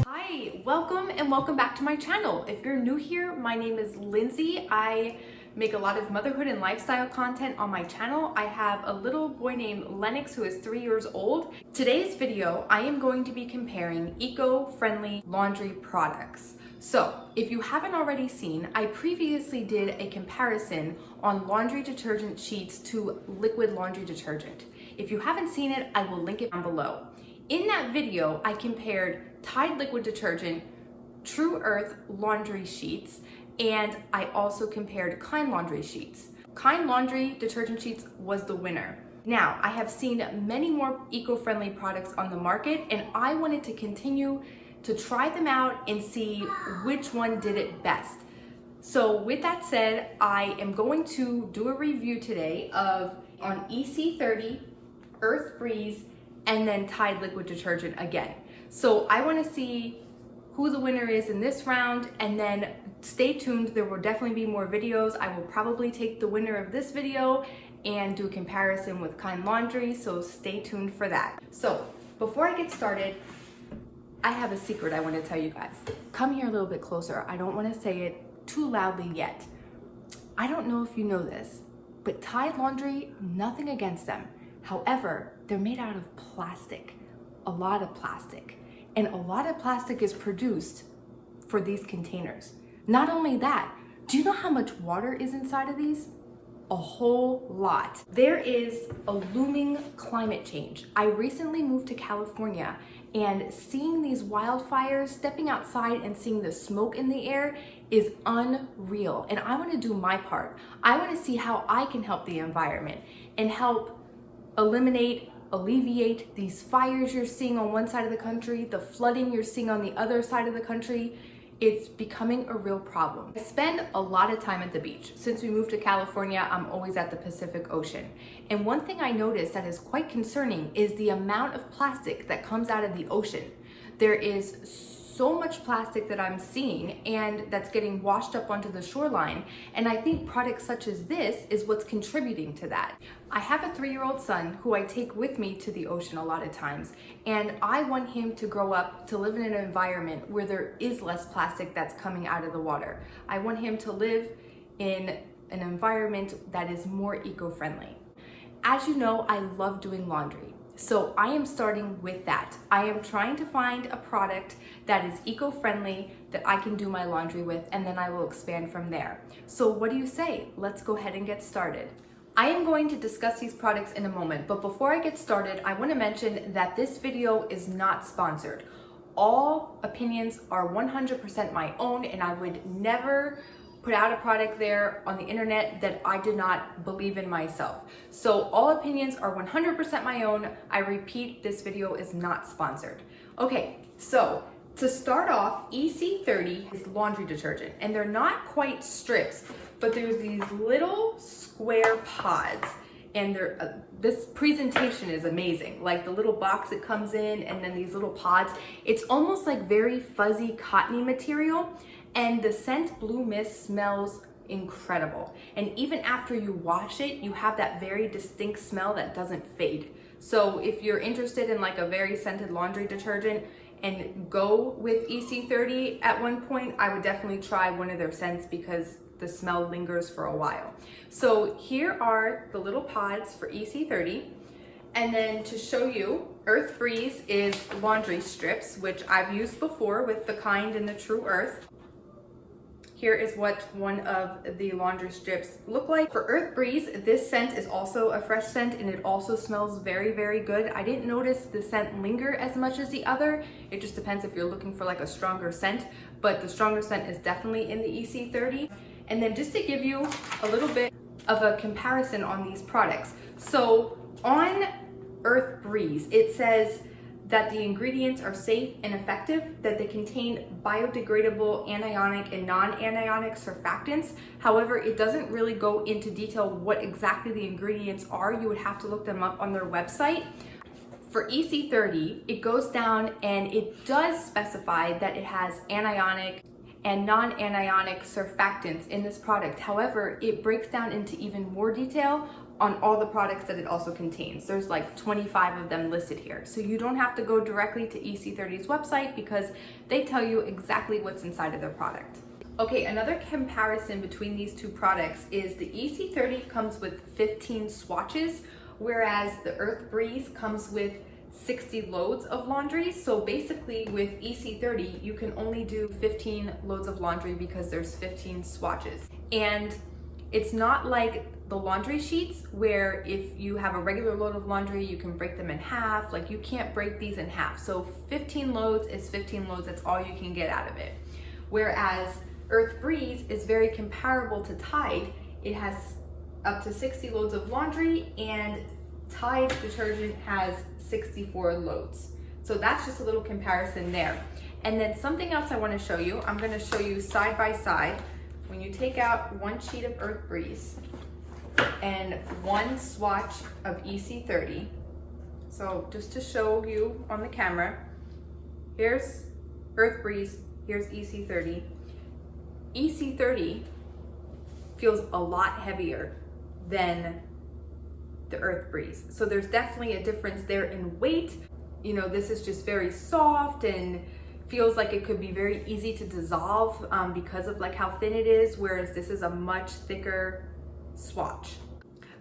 Hi, welcome back to my channel. If you're new here, my name is Lindsay. I make a lot of motherhood and lifestyle content on my channel. I have a little boy named Lennix who is 3 years old. Today's video, I am going to be comparing eco-friendly laundry products. So if you haven't already seen, I previously did a comparison on laundry detergent sheets to liquid laundry detergent. If you haven't seen it, I will link it down below. In that video, I compared Tide liquid detergent, True Earth laundry sheets, and I also compared Kind laundry sheets. Kind laundry detergent sheets was the winner. Now, I have seen many more eco-friendly products on the market, and I wanted to continue to try them out and see which one did it best. So with that said, I am going to do a review today on EC30, earthbreeze, and then Tide liquid detergent again. So I want to see who the winner is in this round, and then stay tuned. There will definitely be more videos. I will probably take the winner of this video and do a comparison with Kind laundry, so stay tuned for that. So before I get started, I have a secret I want to tell you guys. Come here a little bit closer. I don't want to say it too loudly yet. I don't know if you know this, but Tide laundry, nothing against them. However, they're made out of plastic, a lot of plastic. And a lot of plastic is produced for these containers. Not only that, do you know how much water is inside of these? A whole lot. There is a looming climate change. I recently moved to California, and seeing these wildfires, stepping outside and seeing the smoke in the air is unreal. And I want to do my part. I want to see how I can help the environment and help alleviate these fires you're seeing on one side of the country, the flooding you're seeing on the other side of the country. It's becoming a real problem. I spend a lot of time at the beach. Since we moved to California, I'm always at the Pacific Ocean. And one thing I noticed that is quite concerning is the amount of plastic that comes out of the ocean. There is so much plastic that I'm seeing, and that's getting washed up onto the shoreline. And I think products such as this is what's contributing to that. I have a 3-year-old son who I take with me to the ocean a lot of times, and I want him to grow up to live in an environment where there is less plastic that's coming out of the water. I want him to live in an environment that is more eco-friendly. As you know, I love doing laundry. So I am starting with that. I am trying to find a product that is eco-friendly that I can do my laundry with, and then I will expand from there. So what do you say? Let's go ahead and get started. I am going to discuss these products in a moment, but before I get started, I want to mention that this video is not sponsored. All opinions are 100% my own, and I would never put out a product there on the internet that I did not believe in myself. So all opinions are 100% my own. I repeat, this video is not sponsored. Okay, so to start off, EC30 is laundry detergent, and they're not quite strips, but there's these little square pods, and this presentation is amazing. Like the little box it comes in, and then these little pods. It's almost like very fuzzy cottony material, and the scent Blue Mist smells incredible. And even after you wash it, you have that very distinct smell that doesn't fade. So if you're interested in like a very scented laundry detergent and go with EC30 at one point, I would definitely try one of their scents because the smell lingers for a while. So here are the little pods for EC30. And then to show you, earthbreeze is laundry strips, which I've used before with the Kind and the True Earth. Here is what one of the laundry strips look like. For earthbreeze, this scent is also a fresh scent, and it also smells very, very good. I didn't notice the scent linger as much as the other. It just depends if you're looking for like a stronger scent, but the stronger scent is definitely in the EC30. And then just to give you a little bit of a comparison on these products. So on earthbreeze, it says that the ingredients are safe and effective, that they contain biodegradable anionic and non-anionic surfactants. However, it doesn't really go into detail what exactly the ingredients are. You would have to look them up on their website. For EC30, it goes down and it does specify that it has anionic and non-anionic surfactants in this product. However, it breaks down into even more detail on all the products that it also contains. There's like 25 of them listed here. So you don't have to go directly to EC30's website because they tell you exactly what's inside of their product. Okay, another comparison between these two products is the EC30 comes with 15 swatches, whereas the earthbreeze comes with 60 loads of laundry. So basically with EC30, you can only do 15 loads of laundry because there's 15 swatches. And it's not like the laundry sheets where if you have a regular load of laundry, you can break them in half. Like, you can't break these in half. So 15 loads is 15 loads, that's all you can get out of it. Whereas earthbreeze is very comparable to Tide. It has up to 60 loads of laundry, and Tide detergent has 64 loads. So that's just a little comparison there. And then something else I want to show you, I'm going to show you side by side. When you take out one sheet of earthbreeze and one swatch of EC30, so just to show you on the camera, here's earthbreeze, here's EC30. EC30 feels a lot heavier than the earthbreeze. So there's definitely a difference there in weight. You know, this is just very soft and feels like it could be very easy to dissolve because of like how thin it is, whereas this is a much thicker swatch.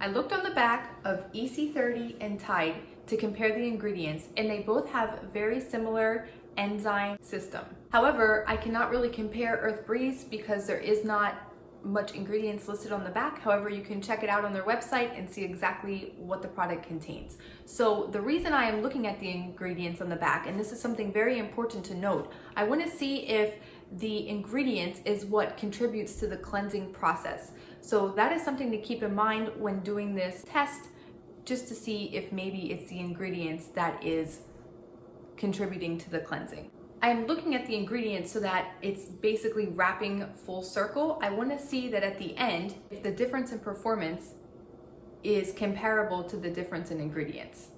I looked on the back of EC30 and Tide to compare the ingredients, and they both have very similar enzyme system. However, I cannot really compare earthbreeze because there is not much ingredients listed on the back. However, you can check it out on their website and see exactly what the product contains. So the reason I am looking at the ingredients on the back, and this is something very important to note, I want to see if the ingredient is what contributes to the cleansing process. So that is something to keep in mind when doing this test, just to see if maybe it's the ingredients that is contributing to the cleansing. I am looking at the ingredients so that it's basically wrapping full circle. I want to see that at the end, if the difference in performance is comparable to the difference in ingredients.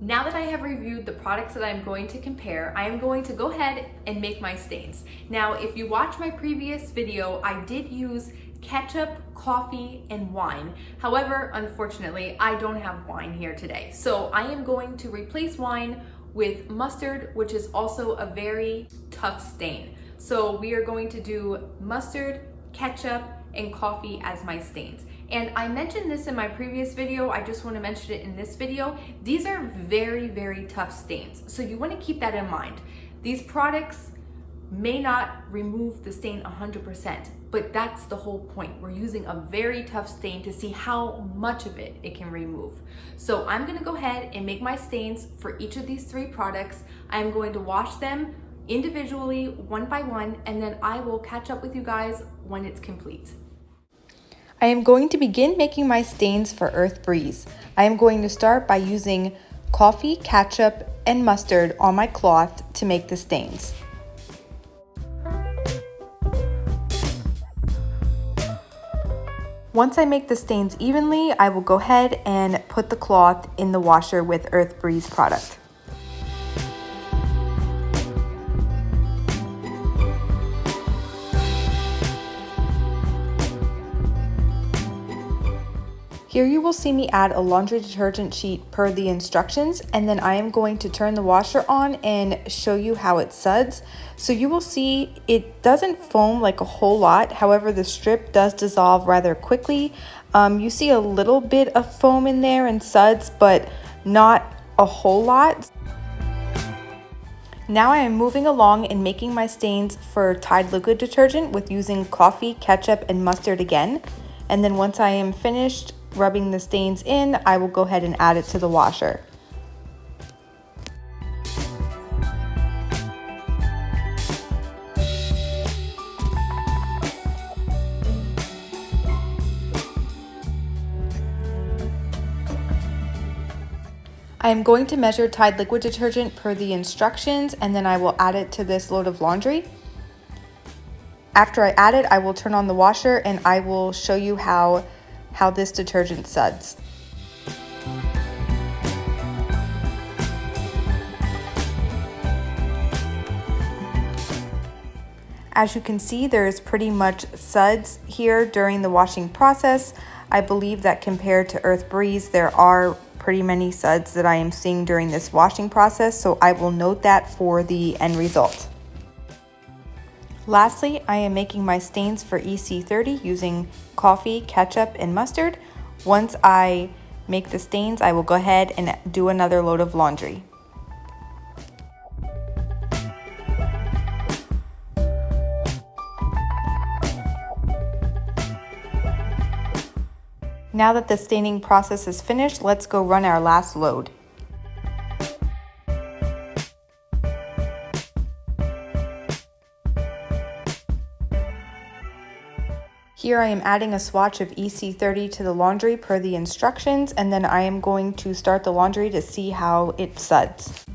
Now that I have reviewed the products that I'm going to compare, I am going to go ahead and make my stains. Now, if you watch my previous video, I did use ketchup, coffee, and wine. However, unfortunately, I don't have wine here today. So I am going to replace wine with mustard, which is also a very tough stain. So we are going to do mustard, ketchup, and coffee as my stains. And I mentioned this in my previous video, I just want to mention it in this video. These are very, very tough stains. So you want to keep that in mind. These products may not remove the stain 100%, but that's the whole point. We're using a very tough stain to see how much of it can remove. So I'm gonna go ahead and make my stains for each of these three products. I'm going to wash them individually, one by one, and then I will catch up with you guys when it's complete. I am going to begin making my stains for earthbreeze. I am going to start by using coffee, ketchup, and mustard on my cloth to make the stains. Once I make the stains evenly, I will go ahead and put the cloth in the washer with earthbreeze product. Here you will see me add a laundry detergent sheet per the instructions, and then I am going to turn the washer on and show you how it suds. So you will see it doesn't foam like a whole lot, however the strip does dissolve rather quickly. You see a little bit of foam in there and suds, but not a whole lot. Now I am moving along and making my stains for Tide liquid detergent with using coffee, ketchup, and mustard again. And then once I am finished rubbing the stains in, I will go ahead and add it to the washer. I am going to measure Tide liquid detergent per the instructions, and then I will add it to this load of laundry. After I add it, I will turn on the washer and I will show you how this detergent suds. As you can see, there's pretty much suds here during the washing process. I believe that compared to earthbreeze, there are pretty many suds that I am seeing during this washing process, so I will note that for the end result. Lastly, I am making my stains for EC30 using coffee, ketchup, and mustard. Once I make the stains, I will go ahead and do another load of laundry. Now that the staining process is finished, let's go run our last load. Here I am adding a swatch of EC30 to the laundry per the instructions, and then I am going to start the laundry to see how it suds.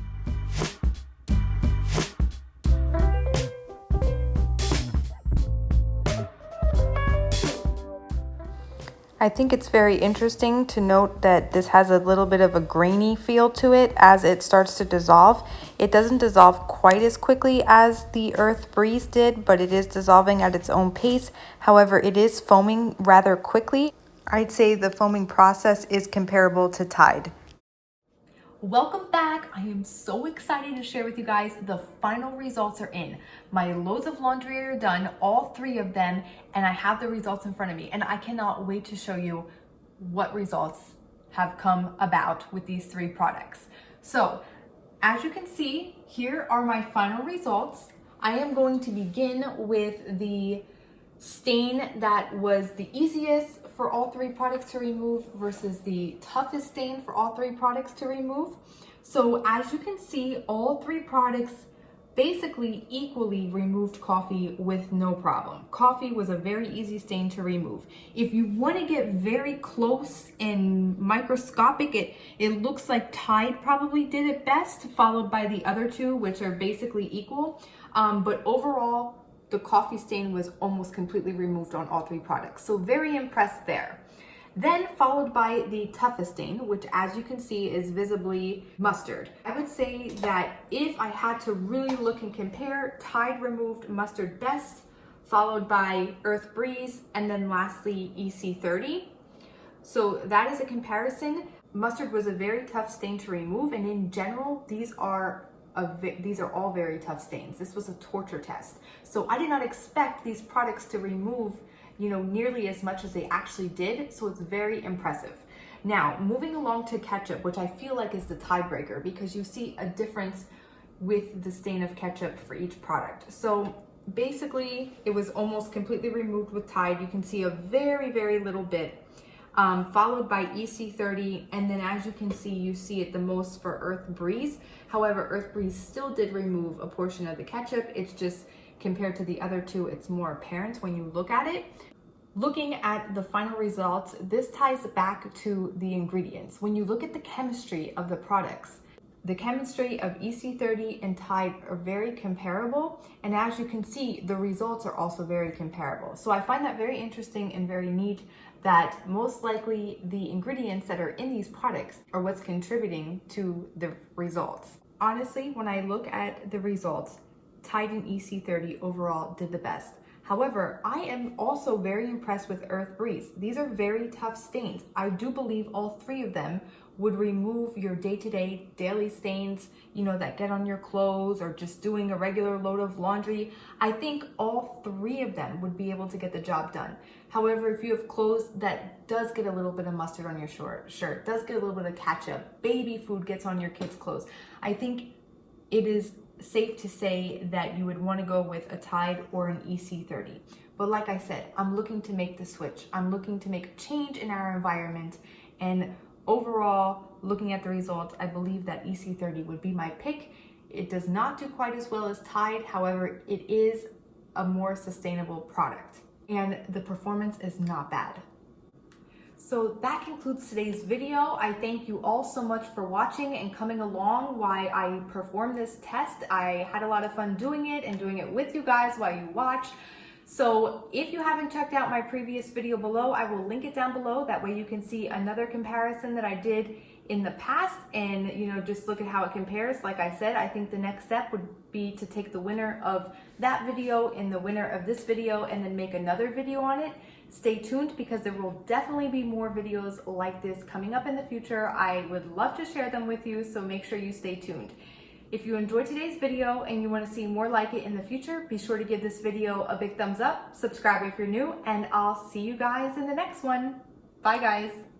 I think it's very interesting to note that this has a little bit of a grainy feel to it as it starts to dissolve. It doesn't dissolve quite as quickly as the earthbreeze did, but it is dissolving at its own pace. However, it is foaming rather quickly. I'd say the foaming process is comparable to Tide. Welcome back. I am so excited to share with you guys the final results are in. My loads of laundry are done, all 3 of them, and I have the results in front of me, and I cannot wait to show you what results have come about with these 3 products. So as you can see, here are my final results. I am going to begin with the stain that was the easiest for all 3 products to remove versus the toughest stain for all 3 products to remove. So as you can see, all 3 products basically equally removed coffee with no problem. Coffee was a very easy stain to remove. If you want to get very close and microscopic, it looks like Tide probably did it best, followed by the other 2, which are basically equal. But overall, the coffee stain was almost completely removed on all 3 products. So very impressed there. Then followed by the toughest stain, which as you can see is visibly mustard. I would say that if I had to really look and compare, Tide removed mustard best, followed by earthbreeze, and then lastly EC30. So that is a comparison. Mustard was a very tough stain to remove, and in general, these are all very tough stains. This was a torture test. So I did not expect these products to remove, nearly as much as they actually did. So it's very impressive. Now, moving along to ketchup, which I feel like is the tiebreaker because you see a difference with the stain of ketchup for each product. So basically it was almost completely removed with Tide. You can see a very, very little bit. Followed by EC30, and then as you can see, you see it the most for earthbreeze. However, earthbreeze still did remove a portion of the ketchup. It's just compared to the other 2, it's more apparent when you look at it. Looking at the final results, this ties back to the ingredients. When you look at the chemistry of the products, the chemistry of EC30 and Tide are very comparable, and as you can see, the results are also very comparable. So I find that very interesting and very neat that most likely the ingredients that are in these products are what's contributing to the results. Honestly, when I look at the results, Tide and EC30 overall did the best. However, I am also very impressed with earthbreeze. These are very tough stains. I do believe all 3 of them would remove your day-to-day daily stains, that get on your clothes or just doing a regular load of laundry. I think all 3 of them would be able to get the job done. However, if you have clothes that does get a little bit of mustard on your shirt, does get a little bit of ketchup, baby food gets on your kids' clothes, I think it is safe to say that you would want to go with a Tide or an EC30. But like I said, I'm looking to make the switch. I'm looking to make a change in our environment, and overall, looking at the results, I believe that EC30 would be my pick. It does not do quite as well as Tide. However, it is a more sustainable product, and the performance is not bad. So that concludes today's video. I thank you all so much for watching and coming along while I performed this test. I had a lot of fun doing it and doing it with you guys while you watch. So if you haven't checked out my previous video below, I will link it down below. That way you can see another comparison that I did in the past and just look at how it compares. Like I said, I think the next step would be to take the winner of that video and the winner of this video and then make another video on it Stay tuned because there will definitely be more videos like this coming up in the future. I would love to share them with you, so make sure you stay tuned. If you enjoyed today's video and you want to see more like it in the future, be sure to give this video a big thumbs up, subscribe if you're new, and I'll see you guys in the next one. Bye guys.